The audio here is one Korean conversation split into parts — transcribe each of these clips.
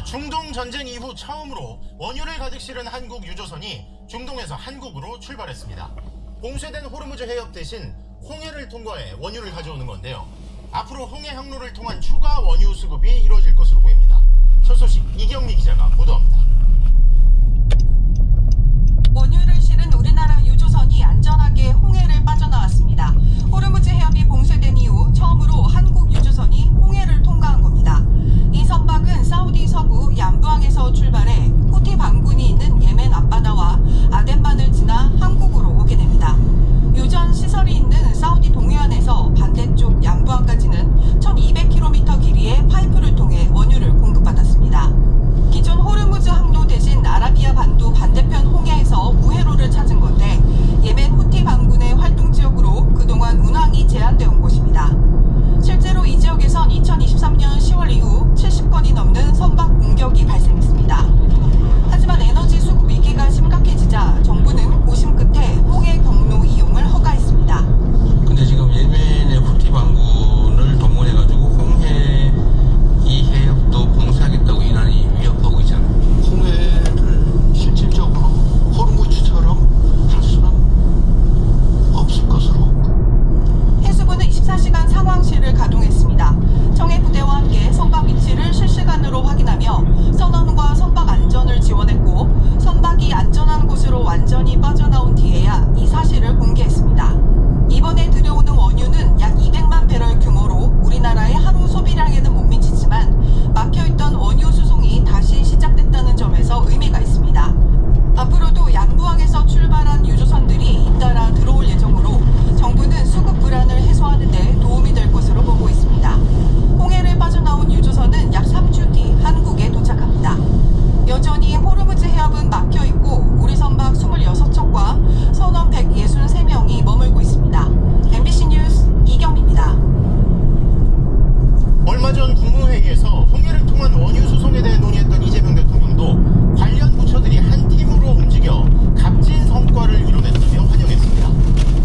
중동 전쟁 이후 처음으로 원유를 가득 실은 한국 유조선이 중동에서 한국으로 출발했습니다. 봉쇄된 호르무즈 해협 대신 홍해를 통과해 원유를 가져오는 건데요. 앞으로 홍해 항로를 통한 추가 원유 수급이 이루어질 것으로 보입니다. 첫 소식 이경미 기자가 보도합니다. 원유를 실은 우리나라 유조선이 안전하게 홍해를 빠져나왔습니다. 호르무즈 해협이 봉쇄된 이후 처음으로 한국 유조선이 홍해를 통과한 겁니다. 이 선박은 사우디 서부 얌부항에서 출발해 후티 반군이 있는 예멘 앞바다와 아덴만을 지나 한국으로 오게 됩니다. 유전 시설이 있는 사우디 동해안에서 반대쪽 얌부항까지는 1200km 길이의 파이프를 통해 원유를 공급받았습니다. 기존 호르무즈 항로 대신 아라비아 반도 반대편 홍해에서 우회로를 찾은 건데 예멘 후티 반군의 활동 지역으로 그동안 운항이 제한되어 온 곳입니다. 실제로 이 지역에선 2023년 10월 이후 70건이 넘는 선박 공격이 발생했습니다. 하지만 에너지 수급 위기가 심각해지자 정부는 고심 끝에 홍해 경로 이용을 허가했습니다. 근데 지금 예멘의 후티 반군을 동원해가지고 홍해 이 해협도 봉쇄하겠다고 이란이 위협하고 있잖아요. 홍해를 실질적으로 호르무즈처럼 할 수는 없을 것으로. 해수부는 24시간 상황실을 가동했습니다. 청해 부대와 함께 선박 위치를 실시간으로 확인하며 선원과 선박 안전을 지원했고 선박이 안전한 곳으로 완전히 빠져나온 뒤에야 이 사실을 공개했습니다. 이번에 들여오는 원유는 약 200만 배럴 규모로 우리나라의 하루 소비량에는 못 미치지만 막혀있던 원유 수송이 다시 시작됐다는 점에서 의미가 있습니다. 앞으로도 얌부항에서 출발한 유조선들이 잇따라 들어올 예정으로 정부는 수급 불안을 해소하는 데 도움이 될 것으로 보고 있습니다. 홍해를 빠져나온 유조선은 약 3주 뒤 한국에 도착합니다. 여전히 호르무즈 해협은 막혀있고 우리 선박 26척과 선원 163명이 머물고 있습니다. MBC 뉴스 이경미입니다. 얼마 전 국무회의에서 홍해를 통한 원유 수송에 대해 논의했던 이재명 대통령도 관련 부처들이 한 팀으로 움직여 값진 성과를 이뤄냈다며 환영했습니다.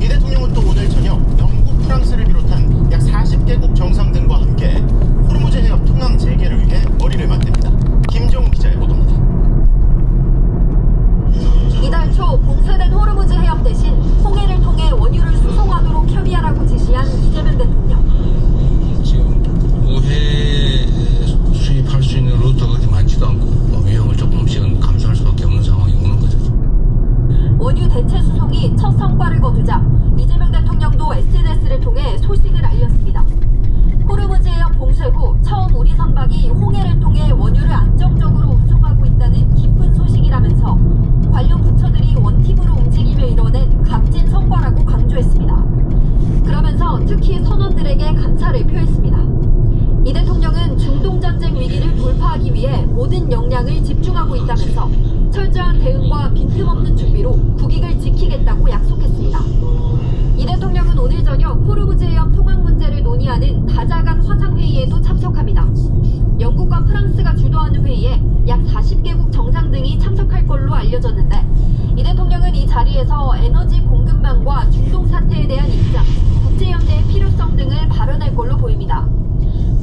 이 대통령은 또 오늘 저녁 영국, 프랑스를 비롯한 약 40개국 정상들과 함께 호르무즈 해협 통항 재개를 위해 머리를 맞댑니다. 김정우 기자의 보도입니다. 이달 초 봉쇄된 호르무즈 해협 대신 홍해를 통해 원유를 수송하도록 협의하라고 지시한 이재명 대통령. 지금 우회 수입할 수 있는 루트가 그렇게 많지도 않고 위험을 조금씩은 감수할 수밖에 없는 상황이 오는 거죠. 원유 대체 수송이 첫 성과를 거두자 이재명 대통령도 SNS를 통해 소식을 알렸습니다. 호르무즈 해협 봉쇄 후 처음 우리 선박이 홍해를 통해 원유를 안정적으로 운송하고 있다는 기쁜 소식이라면서 관련 부처들이 원팀으로 움직이며 이뤄낸 값진 성과라고 강조했습니다. 그러면서 특히 선원들에게 감사를 표했습니다. 이 대통령은 중동 전쟁 위기를 돌파하기 위해 모든 역량을 집중하고 있다면서 철저한 대응과 빈틈없는 준비로 국익을 지키겠다고 약속했습니다. 이 대통령은 오늘 저녁 호르무즈 해협 통항 문제를 논의하는 다자간 화상회의에도 참석합니다. 영국과 프랑스가 주도하는 회의에 약 40개국 정상 등이 참석할 걸로 알려졌는데 이 대통령은 이 자리에서 에너지 공급망과 중동 사태에 대한 입장, 국제연대의 필요성 등을 발언할 걸로 보입니다.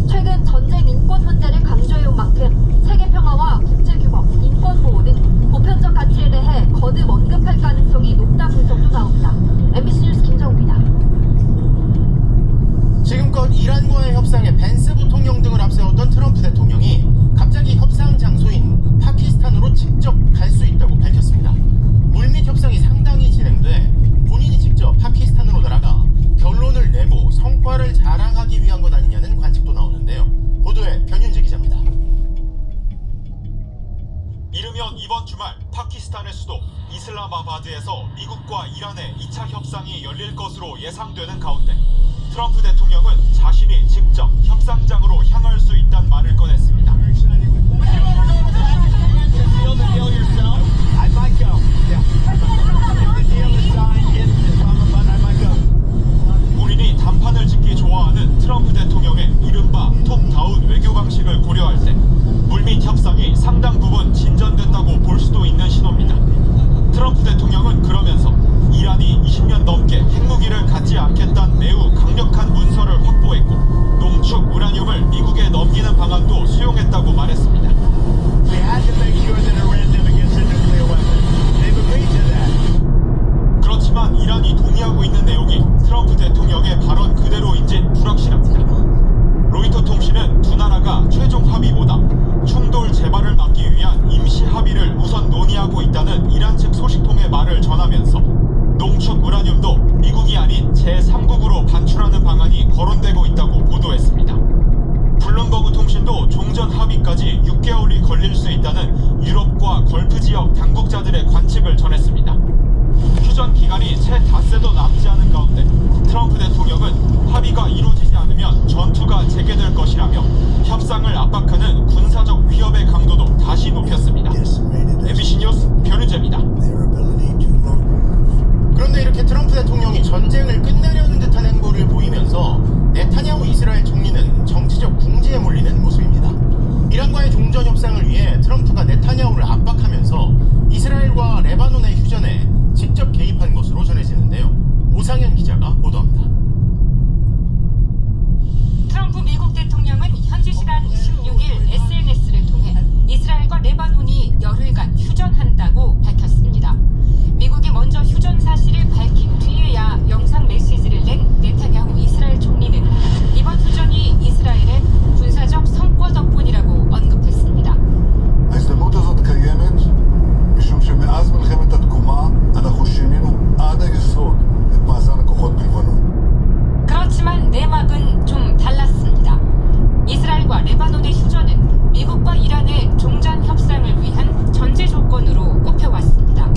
최근 전쟁 인권 문제를 강조해온 만큼 세계 평화와 국제규범, 인권 보호 등 보편적 가치에 대해 거듭 언급할 가능성이 높다 분석도 나옵니다. MBC 뉴스 김정우입니다. 지금껏 이란과의 협상에 벤스 부통령 등을 앞세웠던 트럼프 대통령이 갑자기 협상 장소인 파키스탄으로 직접 갈 수 있다고 밝혔습니다. 물밑 협상이 상당히 진행돼 본인이 직접 파키스탄으로 날아가 결론을 내고 성과를 자랑하기 위한 것 아니냐는 관측도 나오는데요. 보도에 변윤재 기자입니다. 이르면 이번 주말 파키스탄의 수도 이슬라마바드에서 미국과 이란의 2차 협상이 열릴 것으로 예상되는 가운데 트럼프 대통령은 자신이 직접 협상장으로 향할 수 있다는 말을 꺼냈습니다. 본인이 단판을 짓기 좋아하는 트럼프 대통령의 이른바 톱다운 외교 방식을 고려할 때 물밑 협상이 상당 부분 진전됐다고 볼 수도 있는 신호입니다. 트럼프 대통령은 그러면서 이란이 20년 넘게 핵무기를 갖지 않겠다는 매우 강력한 문서를 확보했고 농축 우라늄을 미국에 넘기는 방안도 수용했다고 말했습니다. 있다는 유럽과 걸프 지역 당국자들의 관측을 전했습니다. 휴전 기간이 채 닷새도 남지 않은 가운데 트럼프 대통령은 합의가 이루어지지 않으면 전투가 재개될 것이라며 협상을 압박하는 군사적 위협의 강도도 다시 높였습니다. MBC 뉴스 변윤재입니다. 그런데 이렇게 트럼프 대통령이 전쟁을 끝내려는 듯한 행보를 보이면서 네타냐후 이스라엘 총리는 정치적 궁지에 몰리는 모습입니다. 이란과의 종전 협상을 위해 트럼프가 네타냐후를 압박하면서 이스라엘과 레바논의 휴전에 직접 개입한 것으로 전해지는데요. 오상현 기자가 보도합니다. 트럼프 미국 대통령은 현지 시간 16일 SNS를 통해 이스라엘과 레바논이 열흘간 휴전한다고 밝혔습니다. 미국이 먼저 휴전 사실을 밝힌 뒤에야 영상 메시지를 낸 네타냐후 이스라엘 총리는 이번 휴전이 이스라엘의 군사적 성과 덕분이라고 언급했습니다. ההזדמנות הזאת קיימת משום שמאז מלחמת התקומה אנחנו שינינו עד היסוד את מאזן הכוחות בלבנון. 그렇지만 내막은 좀 달랐습니다. 이스라엘과 레바논의 휴전은 미국과 이란의 종전 협상을 위한 전제 조건으로 꼽혀왔습니다.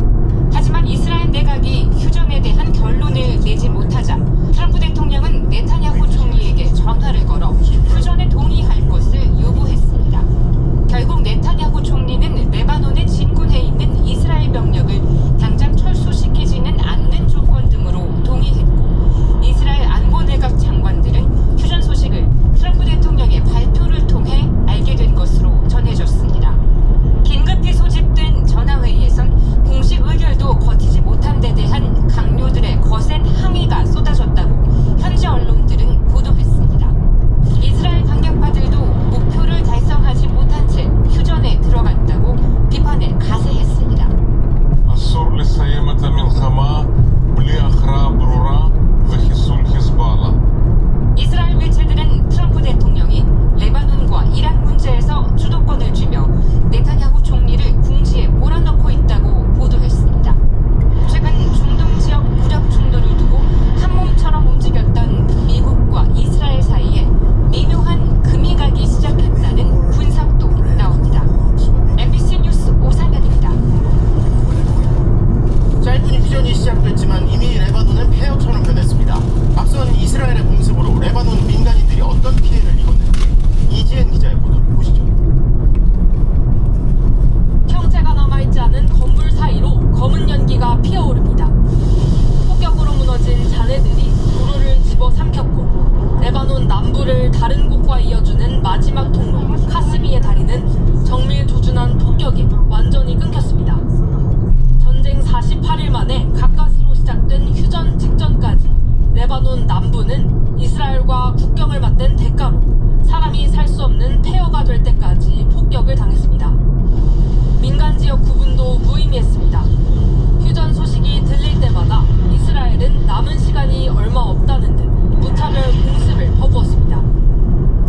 하지만 이스라엘 내각이 휴전에 대한 결론을 내지 못하자 트럼프 대통령은 네타냐후 총리에게 전화를 걸어 휴전에 동의할 것을 요구했습니다. 결국 네타냐후 총리는 레바논의 진군해 있는 이스라엘 병력을 당장 철수시키지는 않는 조건 등으로 동의했고 이스라엘 안보내각 장관들은 휴전 소식을 트럼프 대통령의 발표를 통해 알게 된 것으로 전해졌습니다. 긴급히 소집된 전화회의에선 공식 의결도 버티지 못한 데 대한 강요들의 거센 항의가 쏟아졌다고 현지 언론들은 보도했습니다. 이스라엘 반격파들도 목표를 달성하지 못한 채 휴전에 들어갔다고 비판을 가세했습니다. אסור לסיים את המלחמה בלי הכרעה ברורה וחיסול חיזבאללה. 이스라엘 매체들은 트럼프 대통령이 레바논과 이란 문제에서 주도권을 쥐며 네타냐후 총리를 궁지에 몰아넣고 있다고 보도했습니다. 최근 중동 지역 무력 충돌을 두고 한 몸처럼 움직였던 미국과 이스라엘 사이에 미묘한 금이 가기 시작했다는 분석도 나옵니다. MBC 뉴스 오상현입니다. 짧은 휴전이 시작됐지만 이미 레바논은 폐허처럼 변했습니다. 앞선 이스라엘의 공습으로 레바논 민간인들이 어떤 피해를 입었는지 이지은 기자의 보도를 보시죠. 형체가 남아있지 않은 건물 사이로 검은 연기가 피어오릅니다. 폭격으로 무너진 잔해들이 도로를 집어삼켰고 레바논 남부를 다른 곳과 이어주는 마지막 통로 카스미의 다리는 정밀조준한 폭격에 완전히 끊겼습니다. 전쟁 48일 만에 가까스로 시작된 휴전 직전까지 레바논 남부는 이스라엘과 국경을 맞댄 대가로 사람이 살 수 없는 폐허가 될 때까지 폭격을 당했습니다. 민간 지역 구분도 무의미했습니다. 휴전 소식이 들릴 때마다 이스라엘은 남은 시간이 얼마 없다는 듯 무차별 공습을 퍼부었습니다.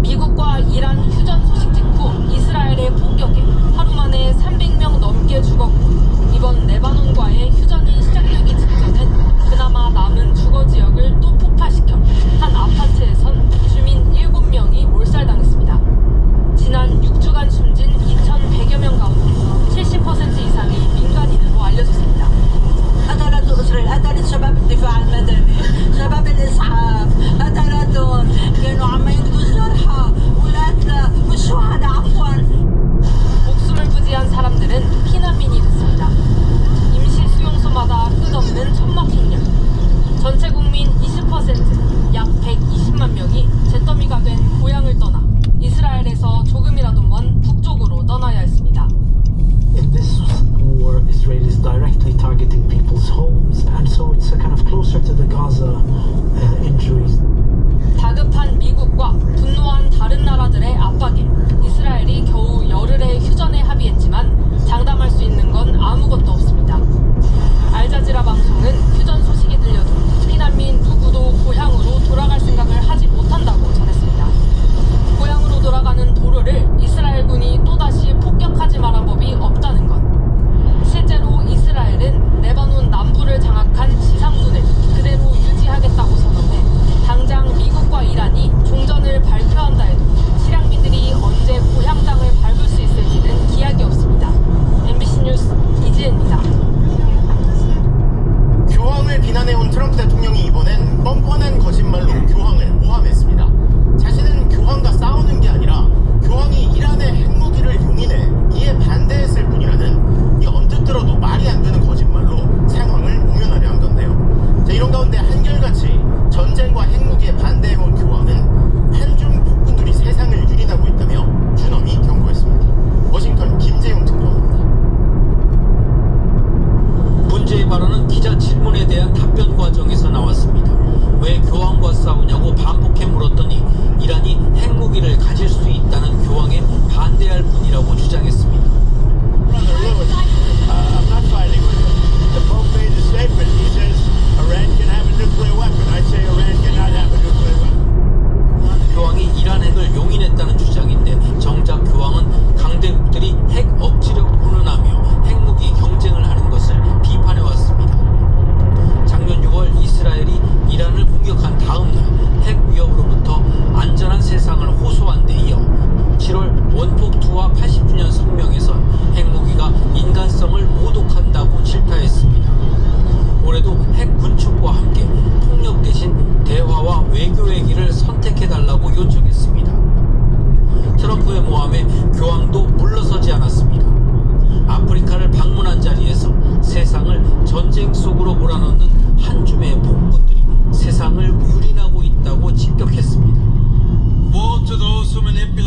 미국과 이란 휴전 소식 직후 이스라엘의 폭격에 하루 만에 300명 넘게 죽었고 이번 레바논과의 휴전이 시작되기 직전엔 그나마 남은 주거 지역을 또 폭파시켜 한 아파트에선 주민 7명이 몰살당했습니다. 지난 6주간 숨진 2,100여 명 가운데 70% 이상이 민간인으로 알려졌습니다. أنا لا تؤثر الأداء لشباب الدفاع المدني شباب الإسعاف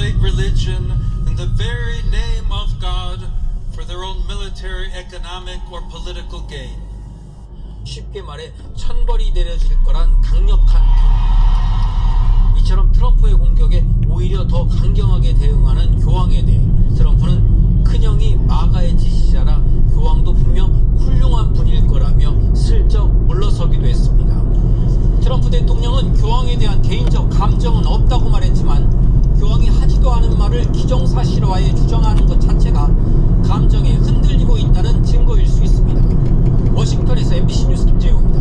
manipulate religion in the very name of God for their own military, economic, or political gain. 쉽게 말해 천벌이 내려질 거란 강력한 경고. 이처럼 트럼프의 공격에 오히려 더 강경하게 대응하는 교황에 대해 트럼프는 큰형이 마가의 지지자라 교황도 분명 훌륭한 분일 거라며 슬쩍 물러서기도 했습니다. 트럼프 대통령은 교황에 대한 개인적 감정은 없다고 말했지만 교황이 하지도 않은 말을 기정사실화해 주장하는 것 자체가 감정에 흔들리고 있다는 증거일 수 있습니다. 워싱턴에서 MBC 뉴스 김재용입니다.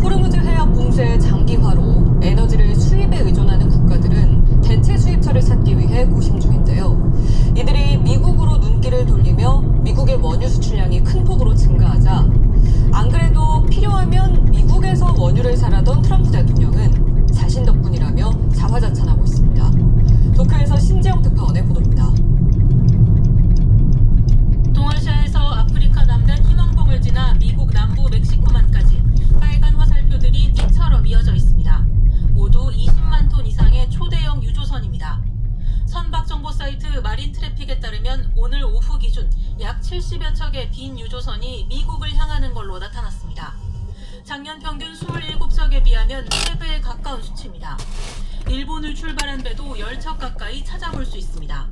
호르무즈 해협 봉쇄의 장기화로 에너지를 수입에 의존하는 국가들은 대체 수입처를 찾기 위해 고심 중인데요. 이들이 미국으로 눈길을 돌리며 미국의 원유 수출량이 큰 폭으로 증가하자 안 그래도 필요하면 미국에서 원유를 사라던 트럼프 대통령은 자신 덕분이라며 자화자찬하고 있습니다. 도쿄에서 신재영 특파원의 보도입니다. 동아시아에서 아프리카 남단 희망봉을 지나 미국 남부 멕시코만까지 빨간 화살표들이 띠처럼 이어져 있습니다. 모두 20만 톤 이상의 초대형 유조선입니다. 선박 정보 사이트 마린 트래픽에 따르면 오늘 오후 기준 약 70여 척의 빈 유조선이 미국을 향하는 걸로 나타났습니다. 작년 평균 27척에 비하면 3배에 가까운 수치입니다. 일본을 출발한 배도 10척 가까이 찾아볼 수 있습니다.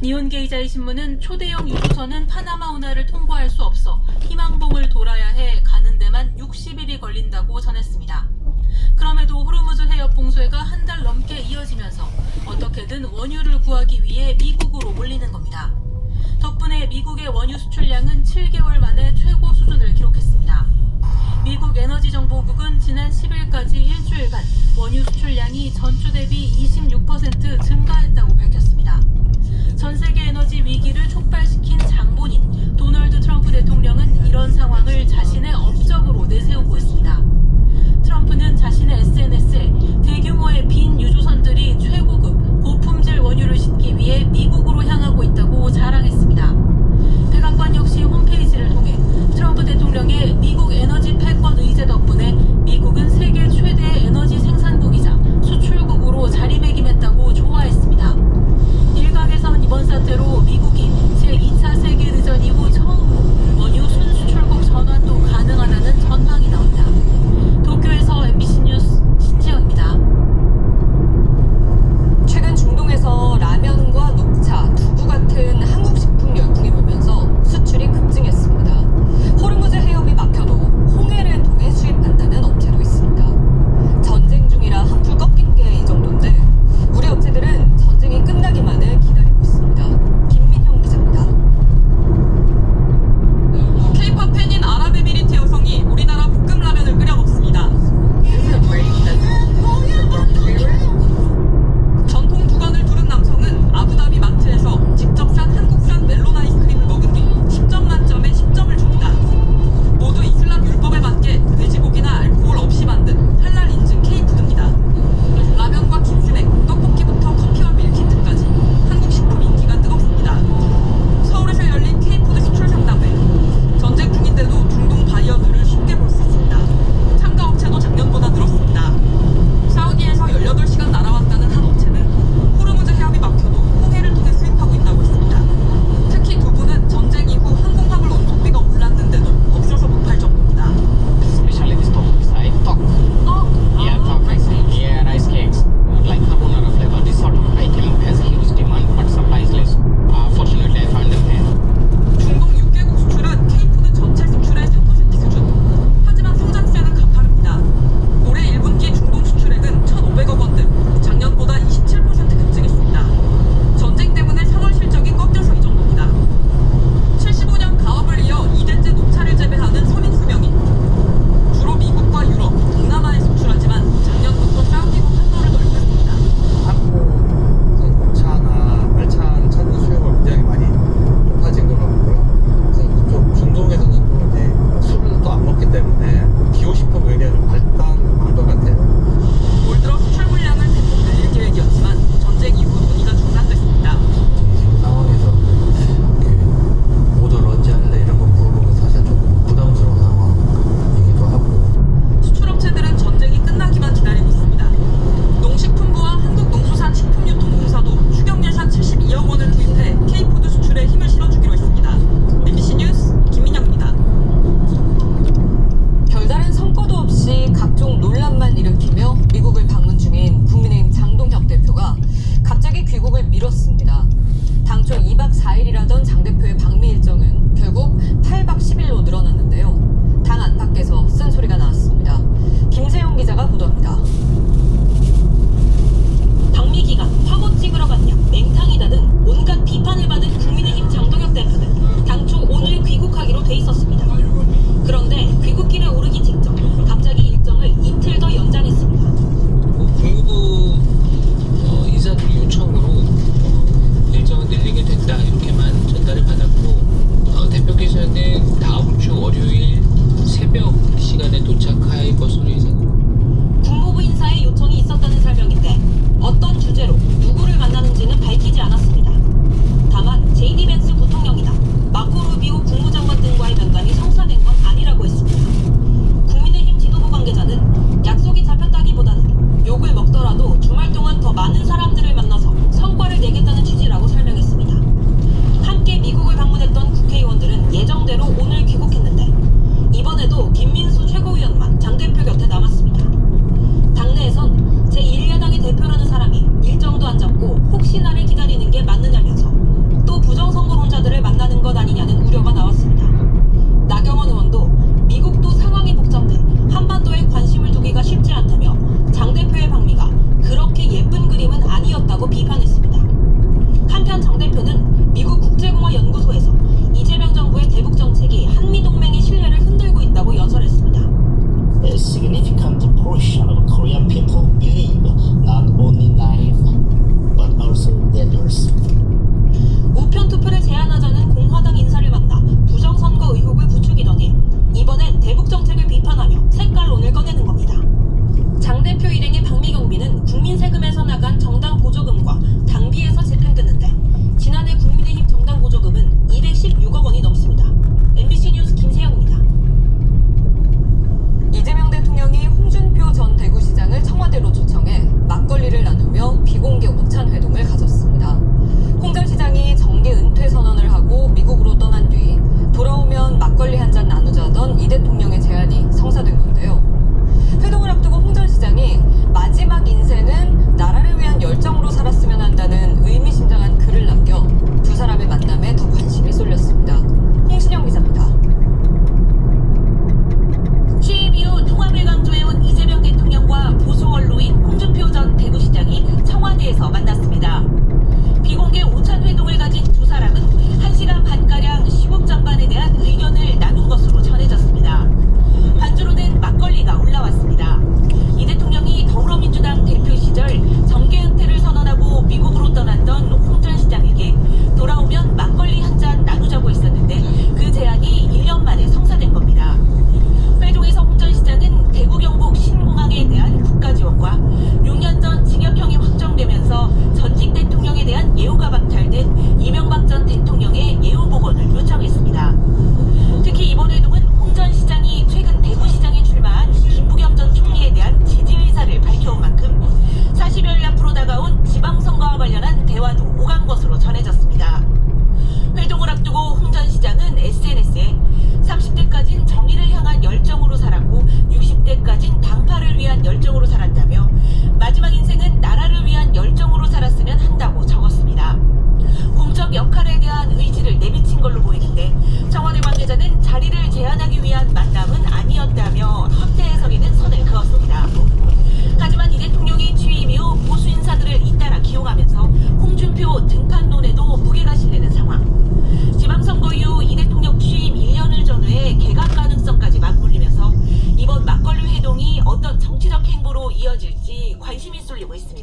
니혼게이자의 신문은 초대형 유조선은 파나마 운하를 통과할 수 없어 희망봉을 돌아야 해 가는 데만 60일이 걸린다고 전했습니다. 그럼에도 호르무즈 해협 봉쇄가 한 달 넘게 이어지면서 어떻게든 원유를 구하기 위해 미국으로 몰리는 겁니다. 덕분에 미국의 원유 수출량은 7개월 만에 최고 수준을 기록했습니다. 미국 에너지정보국은 지난 10일까지 일주일간 원유 수출량이 전주 대비 26% 증가했다고 밝혔습니다. 전 세계 에너지 위기를 촉발시킨 장본인 도널드 트럼프 대통령은 이런 상황을 자신의 업적으로 내세우고 있습니다. 트럼프는 자신의 SNS에 대규모의 빈 유조선들이 최고급, 고품질 원유를 싣기 위해 미국으로 향하고 있다고 자랑했습니다. 백악관 역시 홈페이지를 통해 트럼프 대통령의 미국 에너지 패권 의제 덕분에 미국은 세계 최대의 에너지 생산국이자 수출국으로 자리매김했다고 좋아했습니다.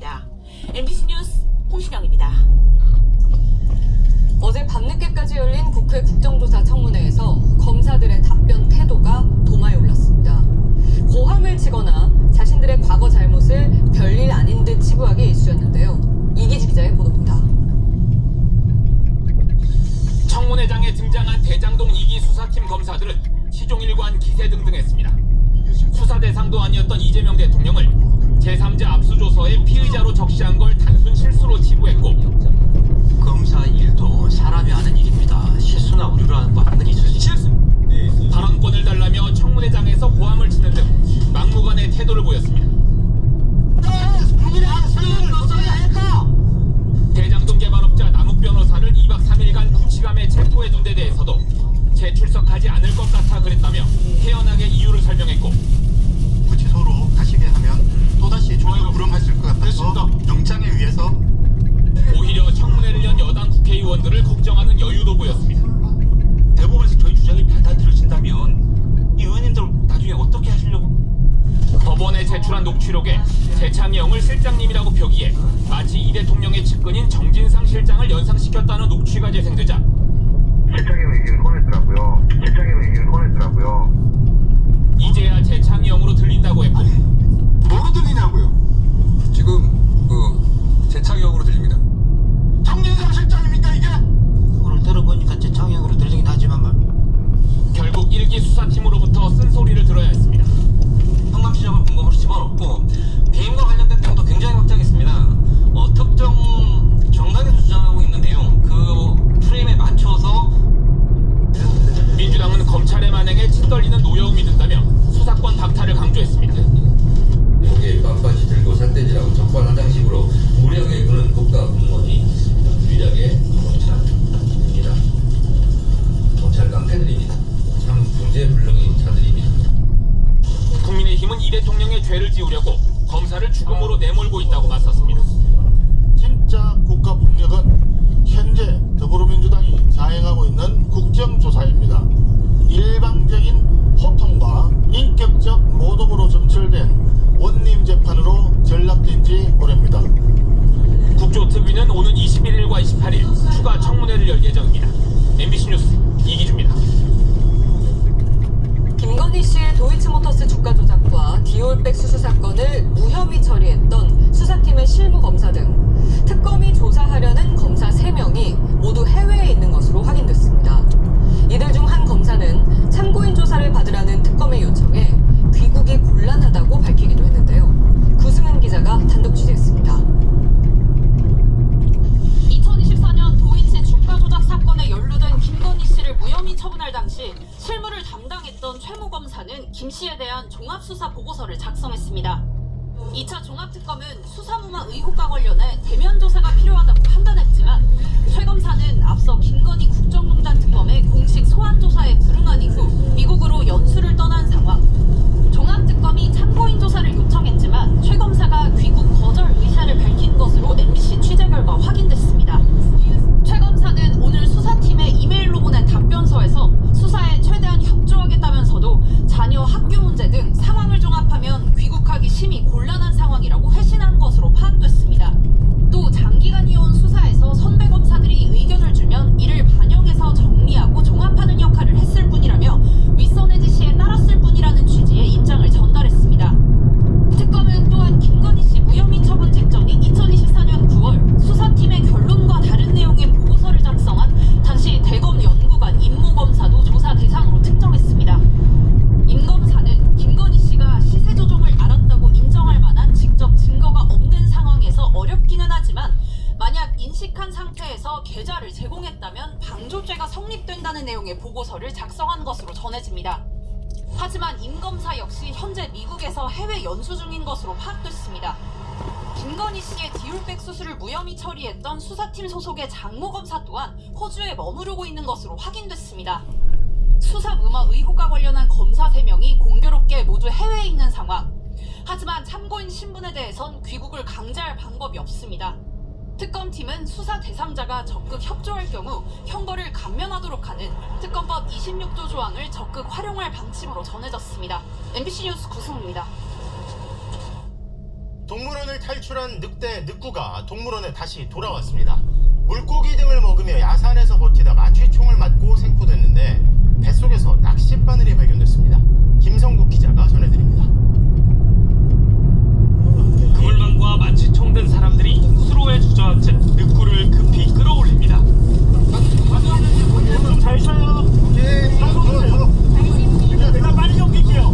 있습니다. MBC 뉴스 홍시경입니다. 어제 밤늦게까지 열린 국회 국정조사 청문회에서 검사들의 답변 태도가 도마에 올랐습니다. 고함을 치거나 자신들의 과거 잘못을 별일 아닌 듯 치부하게 이슈였는데요. 이기주 기자의 보도입니다. 청문회장에 등장한 대장동 2기 수사팀 검사들은 시종일관 기세등등했습니다. 수사 대상도 아니었던 이재명 대통령을 제3자 압수조서에 피의자로 적시한 걸 단순 실수로 치부했고, 검사 일도 사람이 하는 일입니다. 실수나 오류라는 거 한번 있으시죠? 실수. 발언권을 달라며 청문회장에서 고함을 치는 등 막무가내 태도를 보였습니다. 대장동 개발업자 남욱 변호사를 2박 3일간 구치감에 체포해둔 데 대해서도 재출석하지 않을 것 같아 그랬다며 태연하게 이유를 설명했고, 구치소로 가시게 하면 또다시 좋아요 불응하실 것 같아서 영장에 의해서 오히려 청문회를 연 여당 국회의원들을 걱정하는 여유도 보였습니다. 대법원에서 저희 주장이 받아들여진다면 이 의원님들 나중에 어떻게 하시려고? 법원에 제출한 녹취록에 재창영을 실장님이라고 표기해 마치 이 대통령의 측근인 정진상 실장을 연상시켰다는 녹취가 재생되자 재창영 얘기를 꺼냈더라고요. 이제야 재창영으로 들린다고 했고, 뭐로 들리냐고요? 지금 재창형으로 들립니다. 정진상 실장입니까 이게? 오늘 들어보니까 재창영으로 들리긴 하지만 결국 1기 수사팀으로부터 쓴소리를 들어야 했습니다. 성남시장을 공범으로 집어넣고 배임과 관련된 내용도 굉장히 확장했습니다. 특정 정당에서 주장하고 있는 내용 그 프레임에 맞춰서 민주당은 검찰의 만행에 짓떨리는 노여움이 든다며 수사권 박탈을 강조했습니다. 목에 빡빡이 들고 삿대질하고 적반하장식으로 무력에 그런 국가 공무원이 유일하게 검찰입니다. 검찰 깡패들입니다. 참 중재불능인 자들입니다. 국민의힘은 이 대통령의 죄를 지우려고 검사를 죽음으로 내몰고 있다고 맞섰습니다. 진짜 국가폭력은 현재 더불어민주당이 자행하고 있는 국정조사입니다. 일방적인 호통과 인격적 모독으로 점철된 원님 재판으로 전락된 지 오래입니다. 국조특위는 오는 21일과 28일 추가 청문회를 열 예정입니다. MBC 뉴스 이기주입니다. 김건희 씨의 도이치모터스 주가 조작과 디올백 수수 사건을 무혐의 처리했던 수사팀의 실무 검사 등 특검이 조사하려는 검사 3명이 모두 해외에 있는 것으로 확인됐습니다. 이들 중 한 검사는 참고인 조사를 받으라는 특검의 요청에 귀국이 곤란하다고 밝히기도 했는데요. 구승은 기자가 단독 취재했습니다. 2024년 도이치 주가 조작 사건에 연루된 김건희 씨를 무혐의 처분할 당시 실무를 담당했던 최무검사는 김 씨에 대한 종합수사 보고서를 작성했습니다. 2차 종합특검은 수사무마 의혹과 관련해 대면 조사가 필요하다고 판단했지만 최 검사는 앞서 김건희 국정농단 특검의 공식 소환 조사에 불응한 이후 미국으로 연수를 떠난 상황. 종합특검이 참고인 조사를 요청했지만 최 검사가 귀국 거절 의사를 밝힌 것으로 MBC 취재 결과 확인됐습니다. 최 검사는 오늘 수사팀에 이메일로 보낸 답변서에서 수사에 최대한 협조하겠다면서도 자녀 학교 문제 등 상황을 종합하면 귀국하기 심히 곤란한 상황이라고 회신한 것으로 파악됐습니다. 또 장기간 이어온 수사에서 선배 검사들이 의견을 주면 이를 반영해서 정리하고 종합하는 역할을 했을 뿐이라며 윗선의 지시에 따랐을 뿐이라는 취지의 입장을 전달했습니다. 특검은 또한 김건희 씨 무혐의 처분 직전인 2024년 9월 수사팀의 결론과 다른 내용의 보고서를 작성한 당시 대검 연구관 임모 검사도 조사 대상으로 특정했습니다. 임 검사는 김건희 씨가 시세 조종을 알았다고 인정할 만한 직접 증거가 없는 상황에서 어렵기는 하지만 만약 인식한 상태에서 계좌를 제공했다면 방조죄가 성립된다는 내용의 보고서를 작성한 것으로 전해집니다. 하지만 임 검사 역시 현재 미국에서 해외 연수 중인 것으로 파악됐습니다. 김건희 씨의 디올백 수수를 무혐의 처리했던 수사팀 소속의 장모 검사 또한 호주에 머무르고 있는 것으로 확인됐습니다. 수사 무마 의혹과 관련한 검사 3명이 공교롭게 모두 해외에 있는 상황. 하지만 참고인 신분에 대해선 귀국을 강제할 방법이 없습니다. 특검팀은 수사 대상자가 적극 협조할 경우 형벌을 감면하도록 하는 특검법 26조 조항을 적극 활용할 방침으로 전해졌습니다. MBC 뉴스 구승우입니다. 동물원을 탈출한 늑대 늑구가 동물원에 다시 돌아왔습니다. 물고기 등을 먹으며 야산에서 버티다 마취총을 맞고 생포됐는데 뱃속에서 낚싯바늘이 발견됐습니다. 김성국 기자가 전해드립니다. 그물망과 마취총 든 사람들이 수로에 주저앉은 늑구를 급히 끌어올립니다. 좀 잘 쉬어요. 내가 빨리 옮길게요.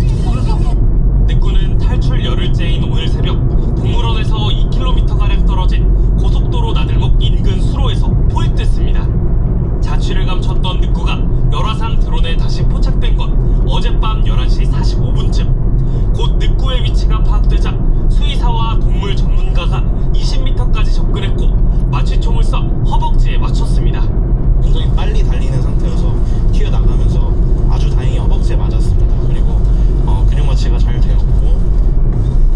늑구는 탈출 열흘째인 오늘 새벽 동물원에서 2km가량 떨어진 고속도로 나들목 인근 수로에서 포획됐습니다. 자취를 감췄던 늑구가 열화상 드론에 다시 포착된 건 어젯밤 11시 45분쯤. 곧 늑구의 위치가 파악되자 수의사와 동물 전문가가 20m까지 접근했고 마취총을 쏴 허벅지에 맞췄습니다. 굉장히 빨리 달리는 상태여서 튀어나가면서 아주 다행히 허벅지에 맞았습니다. 그리고 근육 마취가 잘 되었고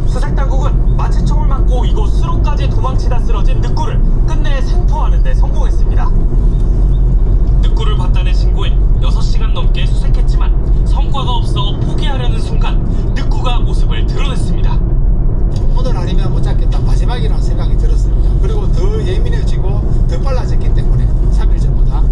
수색당국은 마취총을 맞고 이곳 수로까지 도망치다 쓰러진 늑구를 끝내 생포하는 데 성공했습니다. 늑구를 봤다는 신고에 6시간 넘게 수색했지만 성과가 없어 포기하려는 순간 늑구가 모습을 드러냈습니다. 오늘 아니면 못 잡겠다, 마지막이라는 생각이 들었습니다. 그리고 더 예민해지고 더 빨라졌기 때문에 3일 전보다.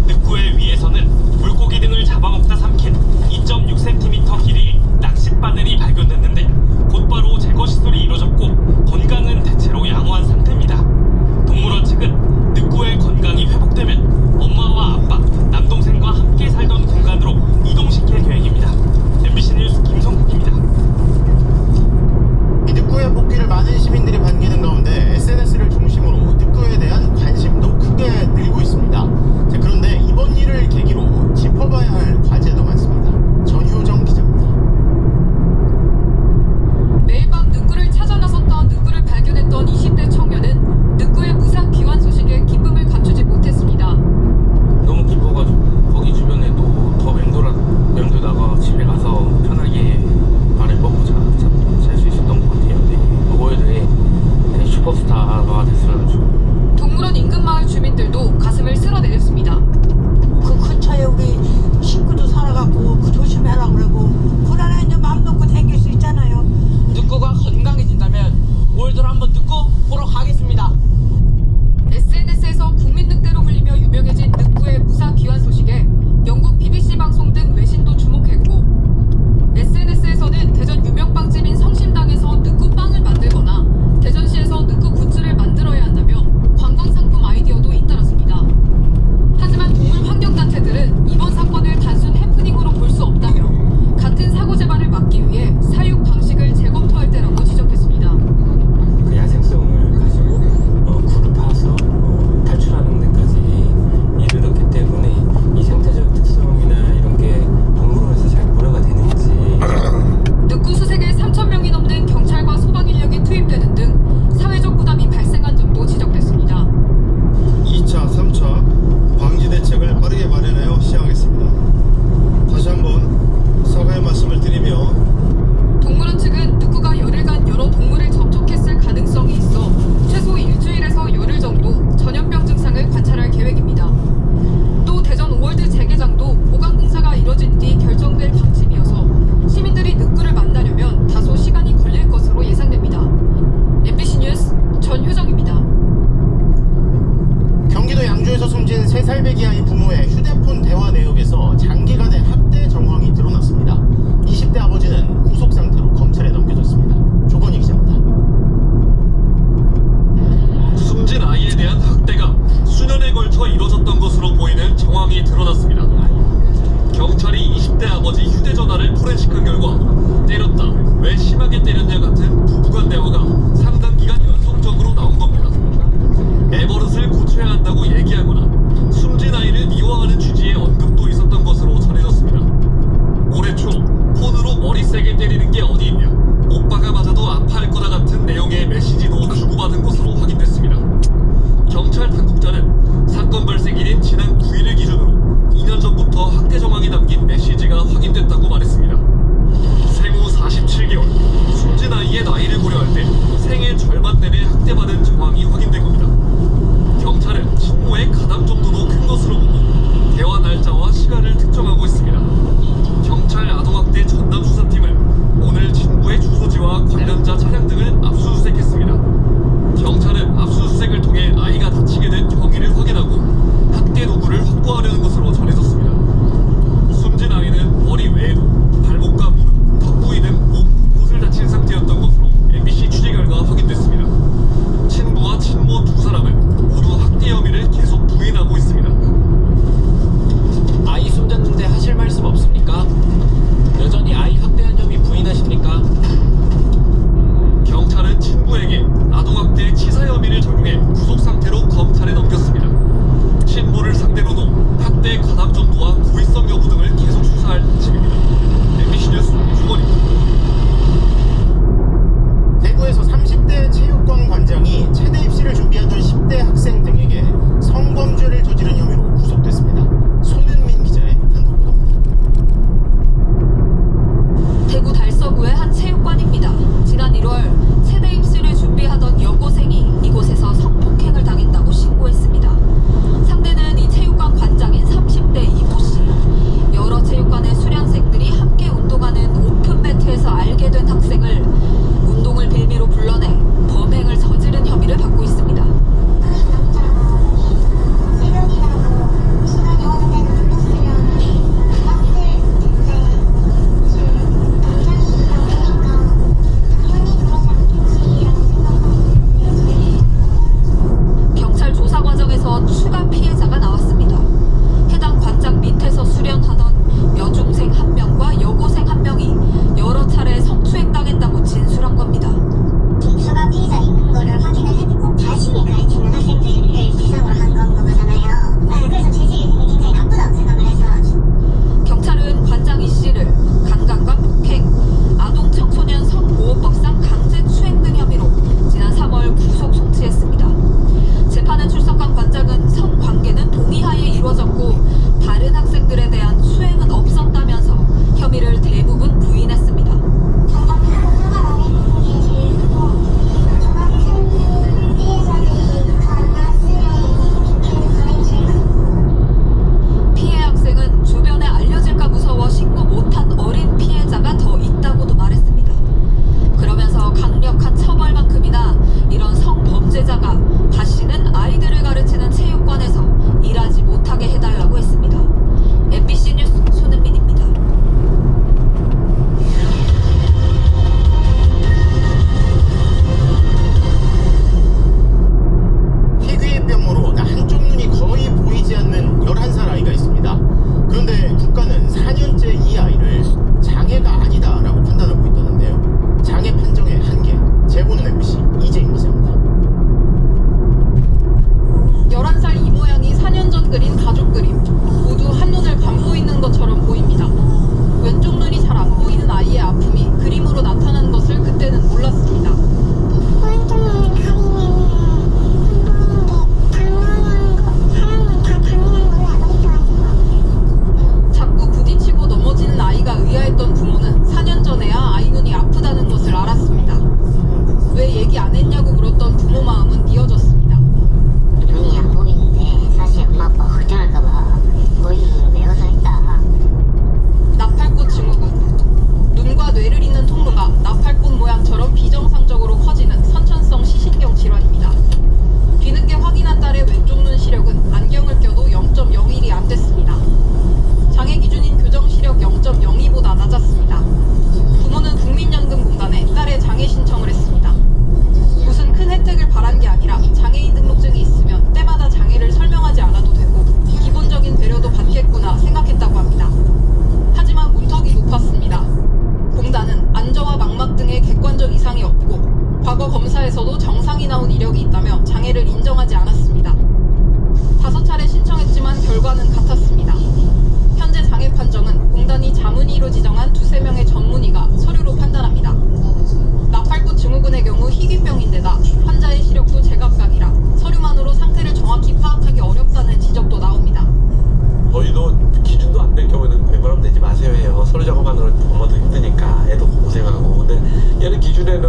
늑구의 위에서는 물고기 등을 잡아먹다 삼킨 2.6cm 길이의 낚싯바늘이 발견됐는데 곧바로 제거 시술이 이루어졌고 건강은 대체로 양호한 상태입니다. 동물원 측은 늑구의 건강이 회복되면 엄마와 아빠, 남동생과 함께 살던 공간으로 이동시킬 계획입니다. MBC 뉴스 김성국입니다. 이 늑구의 복귀를 많은 시민들이 반기는 가운데 SNS를 중심으로 늑구에 대한 관심도 크게 늘고 있습니다. 자, 그런데 이번 일을 계기로 짚어봐야 할 과제도 많습니다. 전효정 기자입니다. 매일 밤 늑구를 찾아 나섰던 늑구를 발견했던 20대 청년은 늑구의 무사 귀환 소식에 기쁨을 감추지 못했습니다. 너무 기뻐가지고 거기 주변에 또 더 맴돌다가 집에 가서 편하게 발을 뻗고 잘 수 있었던 것 같아요. 로버일의 슈퍼스타가 됐어요. 동물원 인근 마을 주민들도 가슴을 쓸어내렸습니다. 그 근처에 우리 식구도 살아갖고 조심해라 그러고 불안해 이제 마음 놓고 다닐 수 있잖아요. 늑구가 건강해진다면 올들 한번 늑구 보러 가겠습니다. SNS에서 국민 늑대로 불리며 유명해진 늑구의 무사 귀환 소식에 영국 BBC 방송 등 외신도 주목했고 SNS에서는 대전 유명 빵집인 성심당에서 늑구빵을 만들거나 대전시에서 늑구 굿즈를 만들어야 한다며 관광상품 아이디어도 잇따랐습니다. 하지만 동물환경단체들은 이번 사건을 단순 해프닝으로 볼 수 없다며 같은 사고 재발을 막기 위해 사육 방식을 재검토할 때라고 지적했습니다. 그 야생성을 가지고 굴을 파서 탈출하는 데까지 이르렀기 때문에 이 생태적 특성이나 이런 게 동물원에서 잘 고려가 되는지. 늑구 수색에 3,000명이 넘는 경찰과 소방 인력이 투입되는 등 사회적 부담이 발생한 점도 지적됐습니다. 2차, 3차 방지 대책을 빠르게 마련하여 시행하겠습니다. 다시 한번 사과의 말씀을 드리며 동물원 측은 늑구가 열흘간 여러 동물을 접촉했을 가능성이 있어 최소 일주일에서 열흘 정도 전염병 증상을 관찰할 계획입니다. 또 대전 오월드 재개장도 보강 공사가 이뤄진 뒤 결정될 방침이어서 시민들이 늑구를 만나려면 다소 시간이 걸릴 것으로 예상됩니다. MBC 뉴스 전효정입니다. 경기도 양주에서 숨진 3살배기 아이 부모의 휴대폰 대화 내역에서 장기간의 학대 정황이 드러났습니다. 20대 아버지는 구속 상태로 검찰에 넘겨졌습니다. 조건희 기자입니다. 숨진 아이에 대한 학대가 수년에 걸쳐 이뤄졌던 것으로 보이는 정황이 드러났습니다. 경찰이 20대 아버지 휴대전화를 포렌식한 결과 때렸다, 왜 심하게 때렸냐 같은 부부간 대화가 상당 기간 연속적으로 나온 겁니다. 애버릇을 고쳐야 한다고 얘기하거나 숨진 아이를 미워하는 취지의 언급도 있었던 것으로 전해졌습니다. 올해 초 폰으로 머리 세게 때리는 게 어디 있냐, 오빠가 맞아도 아파할 거다 같은 내용의 메시지도 주고받은 것으로 확인됐습니다. 경찰 당국자는 사건 발생일인 지난 9일을 기준으로 2년 전부터 학대 정황이 담긴 메시지가 확인됐다고 말했습니다. 생후 47개월, 숨진 아이의 나이를 고려할 때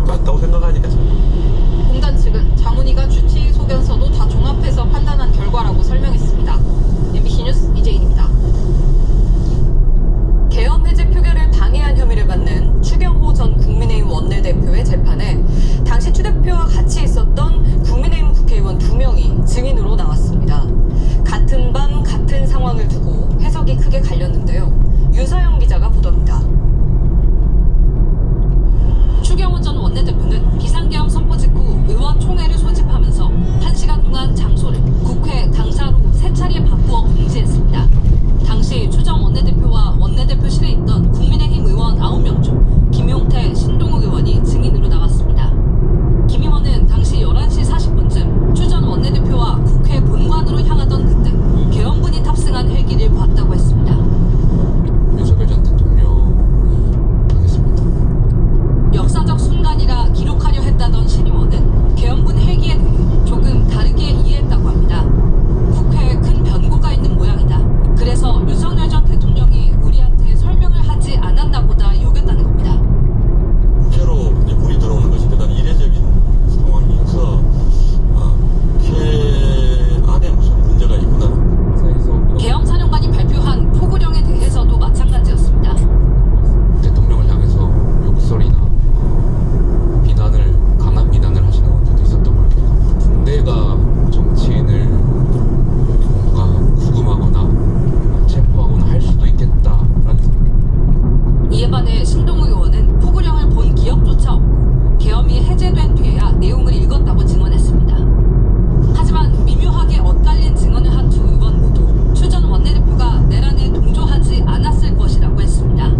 맞다고 생각하니까 공단 측은 자문위가 주치 소견서도 다 종합해서 판단한 결과라고 설명했습니다. MBC 뉴스 이재인입니다. 계엄 해제 표결을 방해한 혐의를 받는 추경호 전 국민의힘 원내대표의 재판에 당시 추 대표와 같이 있었던 국민의힘 국회의원 2명이 증인으로 나왔습니다. 같은 방 같은 상황을 두고 해석이 크게 갈렸는데요. 윤서영 기자가 보도합니다. 추경호 전 원내대표는 비상계엄 선포 직후 의원총회를 소집하면서 1시간 동안 장소를 국회 당사로 3차례 바꾸어 공지했습니다. 당시 추 전 원내대표와 원내대표실에 있던 국민의힘 의원 9명 중 김용태, 신동욱 의원이 증인으로 나왔습니다. 김 의원은 당시 11시 40분쯤 추 전 원내대표와 국회 본관으로 향하던 그때 계엄군이 탑승한 헬기를 봤다고 했습니다. 윤석열 전 대통령 하겠습니다. 역사적 순간이라 기록하려 했다던 신 의원은 계엄군 헬기에 대해 조금 다르게 이해했다고 합니다. 국회에 큰 변고가 있는 모양이다. 그래서 윤석열 전 대통령이 우리한테 설명을 하지 않았나 보다 여겼다는 겁니다. 국회로 이제 물이 들어오는 것이 대단히 이례적인 상황이어서 국회 안에 무슨 문제가 있구나. 계엄 사령관이 발표한 포구령에 대해서도 마찬가지였습니다. 대통령을 향해서 욕설이나 강한 비난을 하시는 분들도 있었던 걸 기억합니다. 군대가 정치인을 뭔가 구금하거나 체포하거나 할 수도 있겠다라는 생각. 이에 반해 신동욱 의원은 포구령을 본 기억조차 없고 계엄이 해제된 뒤에야 내용을 읽었다고 증언했습니다. 하지만 미묘하게 엇갈린 증언을 한 두 의원 모두 추 전 원내대표가 내란에 동조하지 않았을 것이라고 했습니다.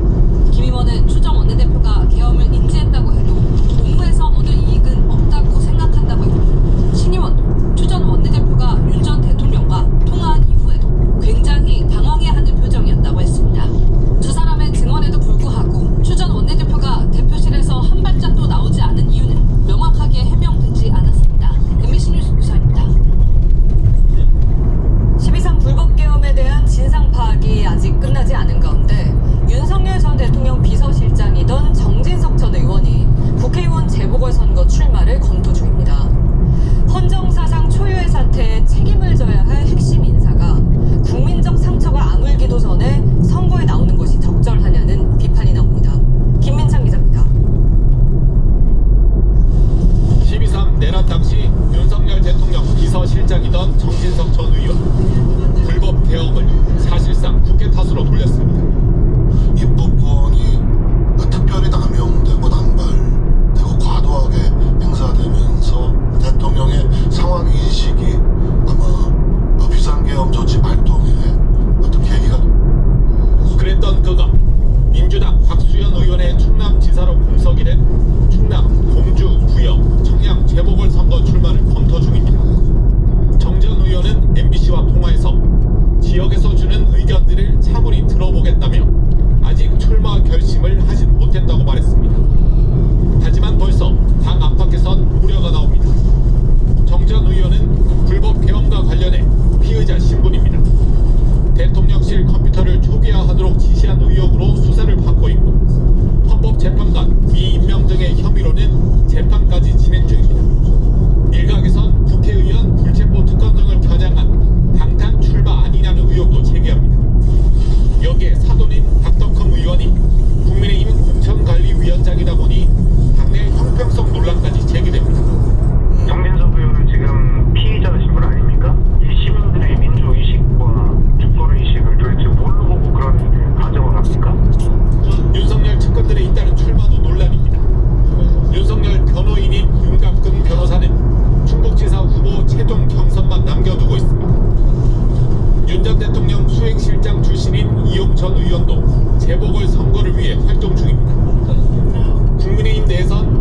김 의원은 추 전 원내대표가 계엄을 인지했다고 해도 공무에서 얻을 이익은 없다고 생각한다고 했고, 신 의원도 추 전 원내대표가 윤 전 대통령과 통화한 이후에도 굉장히 당황해하는 표정이었다고 했습니다. 두 사람의 증언에도 불구하고 추 전 원내대표가 대표실에서 한 발짝도 나오지 않은 이유는 명확하게 해명되지 않았습니다. MBC 뉴스 유사입니다. 12.3 불법 계엄에 대한 진상 파악이 아직 끝나지 않은 가운데 윤석열 전 대통령 비서실장이던 정진석 전 의원이 국회의원 재보궐선거 출마를 검토 중입니다. 헌정사상 초유의 사태에 책임을 져야 할 핵심 인사가 국민적 상처가 아물기도 전에 선거에 나오는 것이 적절하냐는 비판이 나옵니다. 김민창 기자입니다. 12.3 내란 당시 윤석열 대통령 비서실장이던 정진석 전 의원 불법 계엄을 사실상 국회 탓으로 돌렸습니다. 입법권이 특별히 남용되고 남발되고 과도하게 행사되면서 대통령의 상황 인식이 아마 비상계엄 조치 발동에 어떤 계기가 그랬던 그가 민주당 박수현 의원의 충남지사로 공석이 된 충남, 공주, 부영, 청양 재보궐선거 출마를 검토 중입니다. 정 전 의원은 MBC와 통화에서 지역에서 주는 의견들을 차분히 들어보겠다며 아직 출마 결심을 하진 못했다고 말했습니다. 하지만 벌써 당 안팎에선 우려가 나옵니다. 정 전 의원은 불법 계엄과 관련해 피의자 신분입니다. 대통령실 컴퓨터를 초기화하도록 지시한 의혹으로 수사를 받고 있고 헌법재판관 미임명 등의 혐의로는 재판까지 진행 중입니다. 일각에선 국회의원 불체포 특권 등을 겨냥한 방탄 출마 아니냐는 의혹도 제기합니다. 여기에 사돈인 박덕흠 의원이 국민의힘 공천관리위원장이다 보니 당내 형평성 논란까지 제기됩니다. 정진석 의원은 지금 피의자 신분 아닙니까? 이 시민들의 민주의식과 주권의식을 도대체 뭘로 보고 그런 가정을 합니까? 윤석열 측근들에 잇따른 출마도 논란입니다. 윤석열 변호인인 윤갑근 변호사는 충북지사 후보 최종 경선만 남겨두고 있습니다. 윤 전 대통령 수행실장 출신인 이용 전 의원도 재보궐선거를 위해 활동 중입니다. 국민의힘 내에선